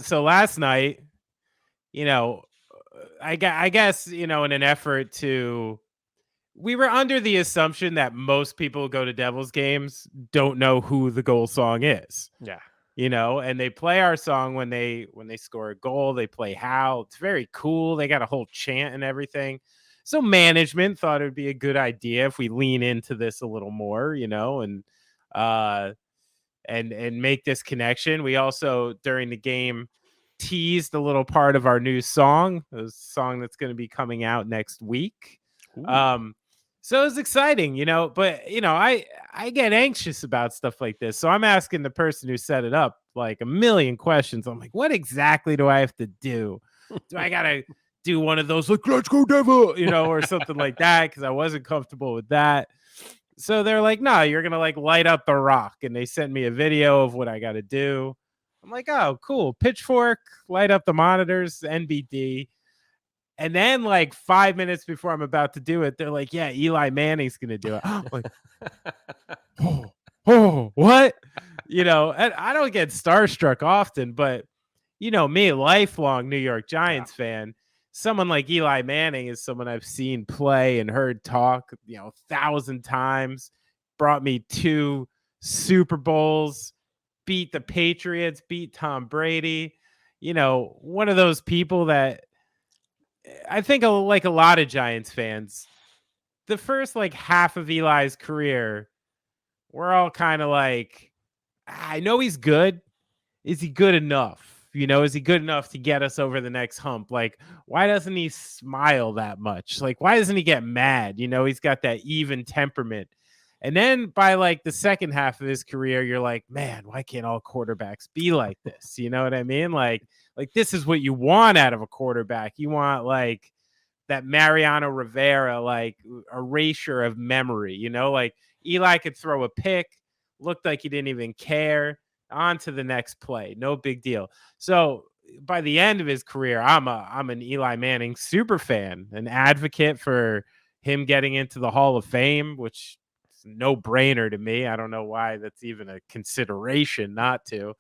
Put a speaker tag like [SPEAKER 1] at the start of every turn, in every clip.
[SPEAKER 1] so last night, you know, I guess, in an effort to, we were under the assumption that most people who go to Devils games don't know who the goal song is.
[SPEAKER 2] Yeah.
[SPEAKER 1] And they play our song when they score a goal. They play How. It's very cool. They got a whole chant and everything. So management thought it would be a good idea if we lean into this a little more, and make this connection. We also, during the game, teased a little part of our new song, a song that's going to be coming out next week.
[SPEAKER 2] Ooh.
[SPEAKER 1] So it was exciting, but I get anxious about stuff like this. So I'm asking the person who set it up like a million questions. I'm like, what exactly do I have to do? Do I gotta do one of those like "Let's go Devil," or something like that? Because I wasn't comfortable with that. So they're like, no, you're gonna like light up the rock, and they sent me a video of what I got to do. I'm like, oh, cool. Pitchfork, light up the monitors, NBD. And then like 5 minutes before I'm about to do it, they're like, yeah, Eli Manning's going to do it. I'm like, what? And I don't get starstruck often, but me, lifelong New York Giants fan, someone like Eli Manning is someone I've seen play and heard talk, 1,000 times, brought me 2 Super Bowls, beat the Patriots, beat Tom Brady, one of those people that I think, like a lot of Giants fans, the first like half of Eli's career, we're all kind of like, I know he's good. Is he good enough? Is he good enough to get us over the next hump? Like, why doesn't he smile that much? Like, why doesn't he get mad? He's got that even temperament. And then by like the second half of his career, you're like, man, why can't all quarterbacks be like this? You know what I mean? Like this is what you want out of a quarterback. You want like that Mariano Rivera, like erasure of memory, like Eli could throw a pick, looked like he didn't even care, on to the next play. No big deal. So by the end of his career, I'm an Eli Manning super fan, an advocate for him getting into the Hall of Fame, which is no brainer to me. I don't know why that's even a consideration not to.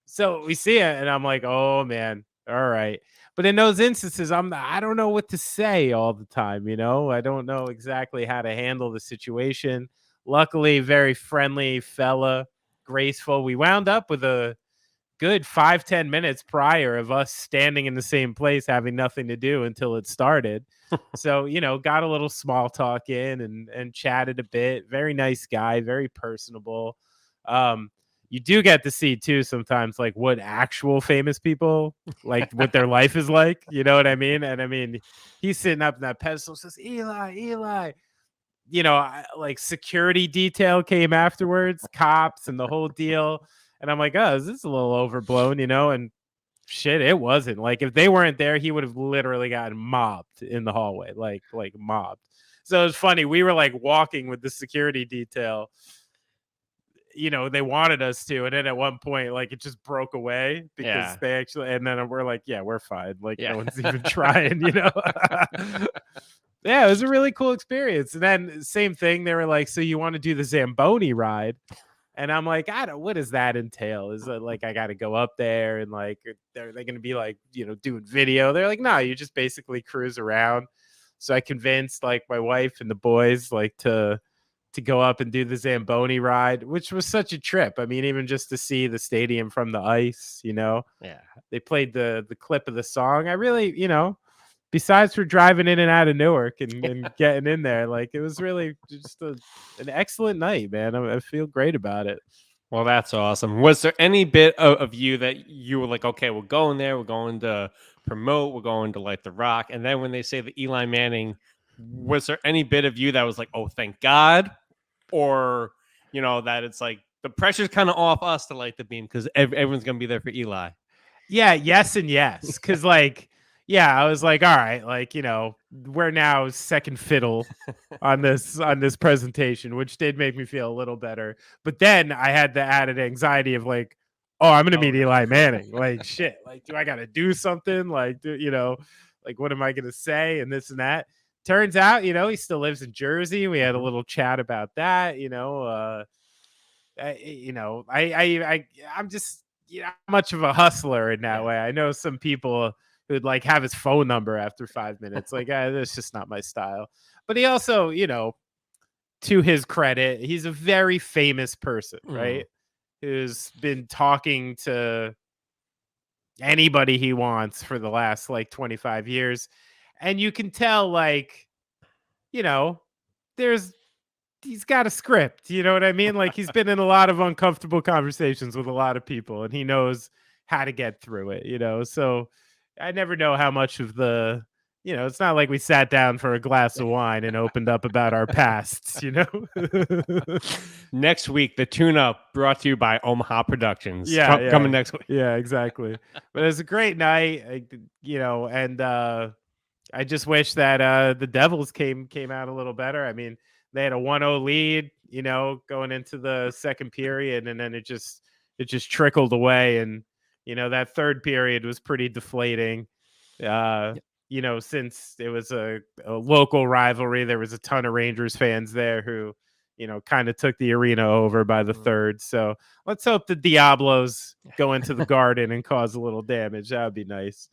[SPEAKER 1] So we see it, and I'm like, oh man, all right. But in those instances, I don't know what to say all the time. I don't know exactly how to handle the situation. Luckily, very friendly fella, graceful. We wound up with a good 5-10 minutes prior of us standing in the same place, having nothing to do until it started. So, got a little small talk in and chatted a bit. Very nice guy, very personable. You do get to see too sometimes like what actual famous people, like what their life is like, you know what I mean? And I mean, he's sitting up in that pedestal, says, Eli, like security detail came afterwards, cops and the whole deal. And I'm like, oh, is this a little overblown, and shit, it wasn't. Like if they weren't there, he would have literally gotten mobbed in the hallway, like mobbed. So it was funny. We were like walking with the security detail. They wanted us to, and then at one point, like it just broke away because they actually, and then we're like, yeah, we're fine. Like no one's even trying, Yeah, it was a really cool experience. And then same thing, they were like, so you want to do the Zamboni ride? And I'm like, what does that entail? Is it like I got to go up there and like they're going to be like, doing video? They're like, no, you just basically cruise around. So I convinced like my wife and the boys like to go up and do the Zamboni ride, which was such a trip. I mean, even just to see the stadium from the ice,
[SPEAKER 2] Yeah.
[SPEAKER 1] They played the clip of the song. I really, besides for driving in and out of Newark and getting in there, like it was really just an excellent night, man. I feel great about it.
[SPEAKER 2] Well, that's awesome. Was there any bit of you that you were like, okay, we're going there, we're going to promote, we're going to light the rock, and then when they say the Eli Manning, was there any bit of you that was like, oh, thank God, or that it's like the pressure's kind of off us to light the beam because everyone's gonna be there for Eli?
[SPEAKER 1] Yeah, yes and yes, because like. Yeah, I was like, all right, like, we're now second fiddle on this presentation, which did make me feel a little better. But then I had the added anxiety of like, oh, I'm gonna meet Eli Manning. Like, shit, like, do I gotta do something? Like, like what am I gonna say? And this and that. Turns out, he still lives in Jersey. We had a little chat about that, I'm just not much of a hustler in that
[SPEAKER 2] Yeah.
[SPEAKER 1] way. I know some people who'd like have his phone number after 5 minutes. Like, that's just not my style. But he also, to his credit, he's a very famous person, right? Who's been talking to anybody he wants for the last like 25 years. And you can tell, like, there's he's got a script, you know what I mean? Like, he's been in a lot of uncomfortable conversations with a lot of people, and he knows how to get through it. So I never know how much of it's not like we sat down for a glass of wine and opened up about our pasts.
[SPEAKER 2] Next week, the tune-up brought to you by Omaha Productions.
[SPEAKER 1] Yeah,
[SPEAKER 2] Coming next week.
[SPEAKER 1] Yeah, exactly. But it was a great night, and I just wish that the Devils came out a little better. I mean, they had a 1-0 lead, going into the second period, and then it just trickled away, and that third period was pretty deflating. Since it was a local rivalry, there was a ton of Rangers fans there who, kind of took the arena over by the third. So let's hope the Diablos go into the Garden and cause a little damage. That would be nice.